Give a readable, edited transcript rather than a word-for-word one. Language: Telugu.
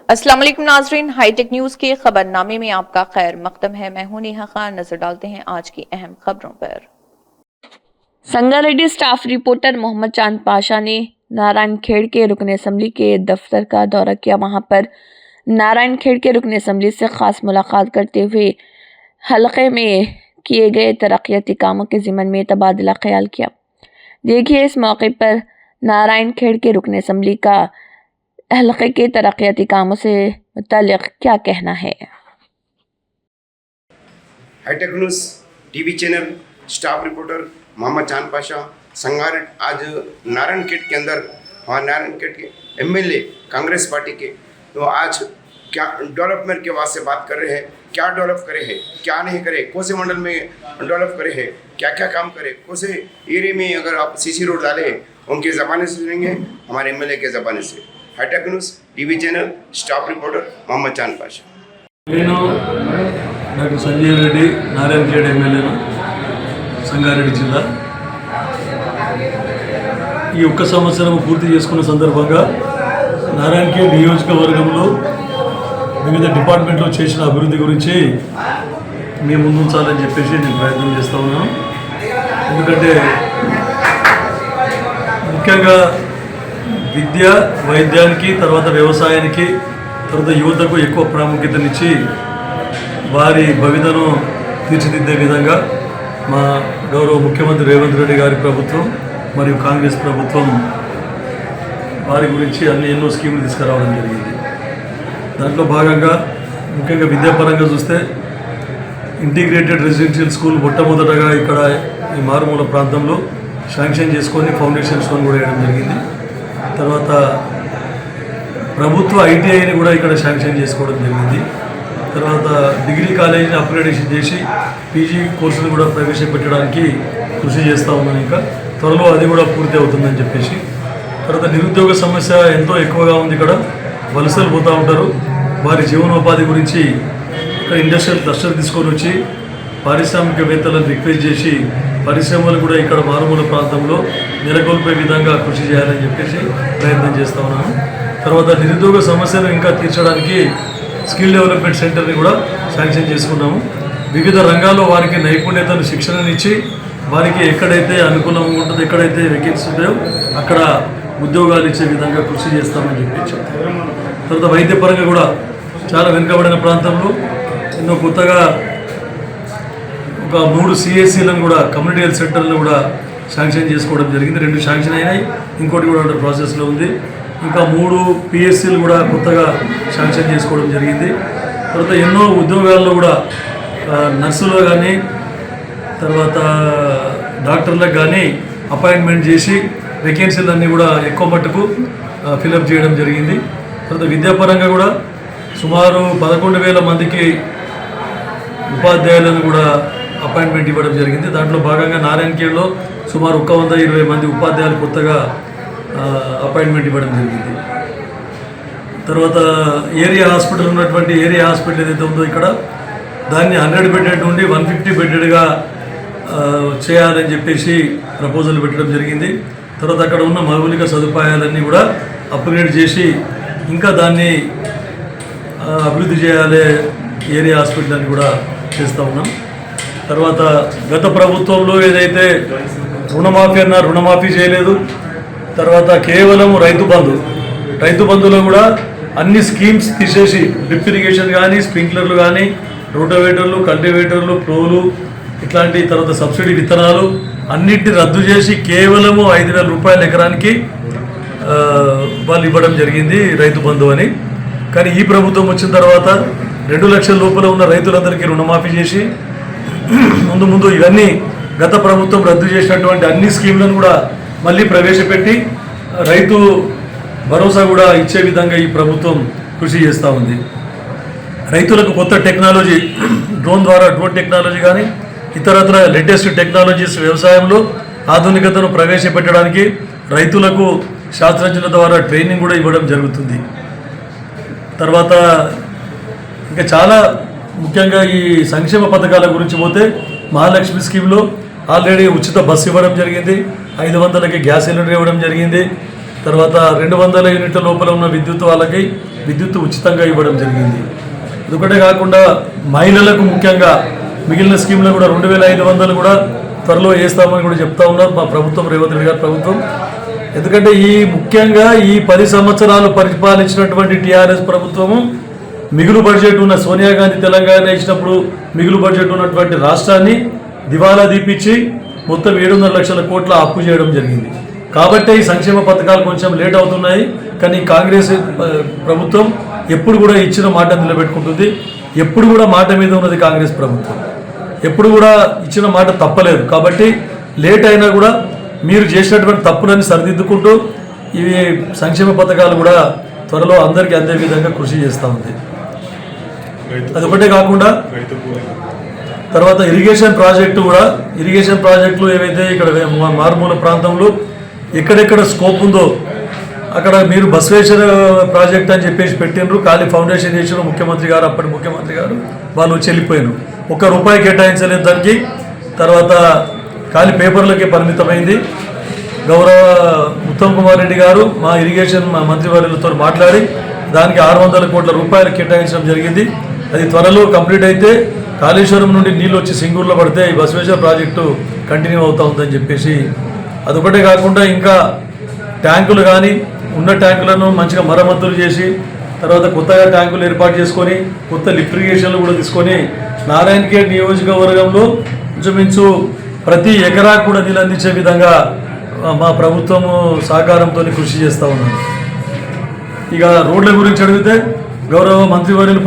अस्सलाम वालेकुम नाजरीन, हाईटेक न्यूज के खबरनामे में आपका खैर मकदम है। मैं हूं नेहा खान। नजर डालते हैं आज की अहम खबरों पर। संगारेड्डी स्टाफ रिपोर्टर मोहम्मद चांद पाशा ने नारायणखेड़ के रुकन असम्बली के दफ्तर का दौरा किया। वहां पर नारायणखेड़ के रुकन असम्बली से खास मुलाकात करते हुए हलके में किए गए तरक्याती कामों के ज़िम्मन में तबादला ख्याल किया। देखिए इस मौके पर नारायणखेड़ के रुकन असम्बली का हलके के तरक्याती कामों से मुताल्लिक़ क्या कहना है। Hi tech news TV channel staff reporter Mohammed Chand Pasha संगारेड आज नारायणखेड़ के अंदर वहाँ नारायणखेड़ के एमएलए कांग्रेस पार्टी के तो आज क्या डेवलपमेंट के वास्ते बात कर रहे हैं, क्या डेवलप करे हैं, क्या नहीं करे, कौन से मंडल में डेवलप करे हैं, क्या क्या काम करे, कौन से एरिया में अगर आप सीसी रोड डाले उनके ज़बाने से सुनेंगे, हमारे एमएलए के ज़बाने से। Hi tech news TV channel staff reporter Mohammed Chand Pasha. నేను డాక్టర్ సంజయ్ రెడ్డి నారాయణఖేడ్ ఎమ్మెల్యేను సంగారెడ్డి జిల్లా ఈ ఒక్క సంవత్సరం పూర్తి చేసుకున్న సందర్భంగా నారాయణఖేడ్ నియోజకవర్గంలో వివిధ డిపార్ట్మెంట్లో చేసిన అభివృద్ధి గురించి మేము ముందుంచాలని చెప్పేసి నేను ప్రయత్నం చేస్తూ ఉన్నాను. ఎందుకంటే ముఖ్యంగా విద్య వైద్యానికి తర్వాత వ్యవసాయానికి తర్వాత యువతకు ఎక్కువ ప్రాముఖ్యతనిచ్చి వారి భవితను తీర్చిదిద్దే విధంగా మా గౌరవ ముఖ్యమంత్రి రేవంత్ రెడ్డి గారి ప్రభుత్వం మరియు కాంగ్రెస్ ప్రభుత్వం వారి గురించి ఎన్నో స్కీములు తీసుకురావడం జరిగింది. దాంట్లో భాగంగా ముఖ్యంగా విద్యాపరంగా చూస్తే ఇంటిగ్రేటెడ్ రెసిడెన్షియల్ స్కూల్ మొట్టమొదటగా ఇక్కడ ఈ మారుమూల ప్రాంతంలో శాంక్షన్ చేసుకొని ఫౌండేషన్ స్టోన్ కూడా వేయడం జరిగింది. తర్వాత ప్రభుత్వ ఐటీఐని కూడా ఇక్కడ శాంక్షన్ చేసుకోవడం జరిగింది. తర్వాత డిగ్రీ కాలేజీని అప్గ్రేడేషన్ చేసి పీజీ కోర్సును కూడా ప్రవేశపెట్టడానికి కృషి చేస్తూ ఉన్నాను. ఇంకా త్వరలో అది కూడా పూర్తి అవుతుందని చెప్పేసి. తర్వాత నిరుద్యోగ సమస్య ఎంతో ఎక్కువగా ఉంది. ఇక్కడ వలసలు పోతూ ఉంటారు. వారి జీవనోపాధి గురించి ఇక్కడ ఇండస్ట్రియల్ క్లస్టర్ తీసుకొని వచ్చి పారిశ్రామికవేత్తలను రిక్వెస్ట్ చేసి పరిశ్రమలు కూడా ఇక్కడ మారుమూల ప్రాంతంలో నెలకొల్పే విధంగా కృషి చేయాలని చెప్పేసి ప్రయత్నం చేస్తూ ఉన్నాను. తర్వాత నిరుద్యోగ సమస్యను ఇంకా తీర్చడానికి స్కిల్ డెవలప్మెంట్ సెంటర్ని కూడా శాంక్షన్ చేసుకున్నాము. వివిధ రంగాల్లో వారికి నైపుణ్యతను శిక్షణనిచ్చి వారికి ఎక్కడైతే అనుకూలంగా ఉంటుందో ఎక్కడైతే వేకెన్సీ ఉంటాయో అక్కడ ఉద్యోగాలు ఇచ్చే విధంగా కృషి చేస్తామని చెప్పి చెప్తారు. తర్వాత వైద్యపరంగా కూడా చాలా వెనుకబడిన ప్రాంతంలో ఎన్నో కొత్తగా ఒక 3 సిఎస్సీలను కూడా కమ్యూనిటీ హెల్త్ సెంటర్లను కూడా శాంక్షన్ చేసుకోవడం జరిగింది. 2 శాంక్షన్ అయినాయి, ఇంకోటి కూడా ప్రాసెస్లో ఉంది. ఇంకా 3 పిఎస్సీలు కూడా కొత్తగా శాంక్షన్ చేసుకోవడం జరిగింది. తర్వాత ఎన్నో ఉద్యోగాల్లో కూడా నర్సులు కానీ తర్వాత డాక్టర్లకు కానీ అపాయింట్మెంట్ చేసి వేకెన్సీలన్నీ కూడా ఎక్కువ మట్టుకు ఫిలప్ చేయడం జరిగింది. తర్వాత విద్యాపరంగా కూడా సుమారు 11,000 మందికి ఉపాధ్యాయులను కూడా అపాయింట్మెంట్ ఇవ్వడం జరిగింది. దాంట్లో భాగంగా నారాయణఖేడ్లో సుమారు 120 మంది ఉపాధ్యాయులు కొత్తగా అపాయింట్మెంట్ ఇవ్వడం జరిగింది. తర్వాత ఏరియా హాస్పిటల్ ఉన్నటువంటి ఏరియా హాస్పిటల్ ఏదైతే ఉందో ఇక్కడ దాన్ని 100 బెడెడ్ నుండి 150 బెడెడ్గా చేయాలని చెప్పేసి ప్రపోజల్ పెట్టడం జరిగింది. తర్వాత అక్కడ ఉన్న మౌలిక సదుపాయాలన్నీ కూడా అప్గ్రేడ్ చేసి ఇంకా దాన్ని అభివృద్ధి చేయాలి ఏరియా హాస్పిటల్ అని కూడా చేస్తూ ఉన్నాం. తర్వాత గత ప్రభుత్వంలో ఏదైతే రుణమాఫీ అన్నా రుణమాఫీ చేయలేదు. తర్వాత కేవలం రైతు బంధులో కూడా అన్ని స్కీమ్స్ తీసేసి డ్రిప్ ఇరిగేషన్ కానీ స్ప్రింక్లర్లు కానీ రోటోవేటర్లు కల్టివేటర్లు ప్రోలు ఇట్లాంటి తర్వాత సబ్సిడీ విత్తనాలు అన్నింటినీ రద్దు చేసి కేవలము 5,000 రూపాయల ఎకరానికి వాళ్ళు ఇవ్వడం జరిగింది రైతు బంధు అని. కానీ ఈ ప్రభుత్వం వచ్చిన తర్వాత 2 లక్షల లోపల ఉన్న రైతులందరికీ రుణమాఫీ చేసి ముందు ఇవన్నీ గత ప్రభుత్వం రద్దు చేసినటువంటి అన్ని స్కీమ్లను కూడా మళ్ళీ ప్రవేశపెట్టి రైతు భరోసా కూడా ఇచ్చే విధంగా ఈ ప్రభుత్వం కృషి చేస్తూ ఉంది. రైతులకు కొత్త టెక్నాలజీ డ్రోన్ టెక్నాలజీ కానీ ఇతరత్ర లేటెస్ట్ టెక్నాలజీస్ వ్యవసాయంలో ఆధునికతను ప్రవేశపెట్టడానికి రైతులకు శాస్త్రజ్ఞుల ద్వారా ట్రైనింగ్ కూడా ఇవ్వడం జరుగుతుంది. తర్వాత ఇంకా చాలా ముఖ్యంగా ఈ సంక్షేమ పథకాల గురించి పోతే మహాలక్ష్మి స్కీమ్లో ఆల్రెడీ ఉచిత బస్సు ఇవ్వడం జరిగింది, 500కి గ్యాస్ సిలిండర్ ఇవ్వడం జరిగింది. తర్వాత 200 యూనిట్ల లోపల ఉన్న విద్యుత్ వాళ్ళకి విద్యుత్ ఉచితంగా ఇవ్వడం జరిగింది. ఇదొకటే కాకుండా మహిళలకు ముఖ్యంగా మిగిలిన స్కీమ్లు కూడా 2500 కూడా త్వరలో వేస్తామని కూడా చెప్తా ఉన్నారు మా ప్రభుత్వం, రేవంత్ రెడ్డి గారి ప్రభుత్వం. ఎందుకంటే ముఖ్యంగా ఈ 10 సంవత్సరాలు పరిపాలించినటువంటి టీఆర్ఎస్ ప్రభుత్వము మిగులు బడ్జెట్ ఉన్న సోనియా గాంధీ తెలంగాణ ఇచ్చినప్పుడు మిగులు బడ్జెట్ ఉన్నటువంటి రాష్ట్రాన్ని దివాలా దీపించి మొత్తం 700 లక్షల కోట్ల అప్పు చేయడం జరిగింది. కాబట్టి ఈ సంక్షేమ పథకాలు కొంచెం లేట్ అవుతున్నాయి. కానీ కాంగ్రెస్ ప్రభుత్వం ఎప్పుడు కూడా ఇచ్చిన మాట నిలబెట్టుకుంటుంది. ఎప్పుడు కూడా మాట మీద ఉన్నది కాంగ్రెస్ ప్రభుత్వం. ఎప్పుడు కూడా ఇచ్చిన మాట తప్పలేదు. కాబట్టి లేట్ అయినా కూడా మీరు చేసినటువంటి తప్పులని సరిదిద్దుకుంటూ ఇవి సంక్షేమ పథకాలు కూడా త్వరలో అందరికీ అందే విధంగా కృషి చేస్తూ ఉంది. అదొకటే కాకుండా తర్వాత ఇరిగేషన్ ప్రాజెక్టులు ఏవైతే ఇక్కడ మారుమూల ప్రాంతంలో ఎక్కడెక్కడ స్కోప్ ఉందో అక్కడ మీరు బసవేశ్వర ప్రాజెక్ట్ అని చెప్పేసి పెట్టినరు. ఖాళీ ఫౌండేషన్ చేసిన ముఖ్యమంత్రి గారు, అప్పటి ముఖ్యమంత్రి గారు వాళ్ళు చెల్లిపోయారు. ₹1 కేటాయించలేదు దానికి. తర్వాత ఖాళీ పేపర్లకే పరిమితమైంది. గౌరవ ఉత్తమ్ కుమార్ రెడ్డి గారు మా ఇరిగేషన్ మంత్రివర్యులతో మాట్లాడి దానికి 600 కోట్ల రూపాయలు కేటాయించడం జరిగింది. అది త్వరలో కంప్లీట్ అయితే కాళేశ్వరం నుండి నీళ్ళు వచ్చి సింగూరులో పడితే ఈ బసవేశ్వర ప్రాజెక్టు కంటిన్యూ అవుతూ ఉందని చెప్పేసి. అదొకటే కాకుండా ఇంకా ట్యాంకులు కానీ ఉన్న ట్యాంకులను మంచిగా మరమ్మతులు చేసి తర్వాత కొత్తగా ట్యాంకులు ఏర్పాటు చేసుకొని కొత్త లిఫ్ట్ ఇరిగేషన్లు కూడా తీసుకొని నారాయణఖేడ్ నియోజకవర్గంలో ఇంచుమించు ప్రతి ఎకరాకు కూడా నీళ్ళు అందించే విధంగా మా ప్రభుత్వము సహకారంతో కృషి చేస్తూ ఉన్నాం. ఇక రోడ్ల గురించి అడిగితే గౌరవ మంత్రివర్యులు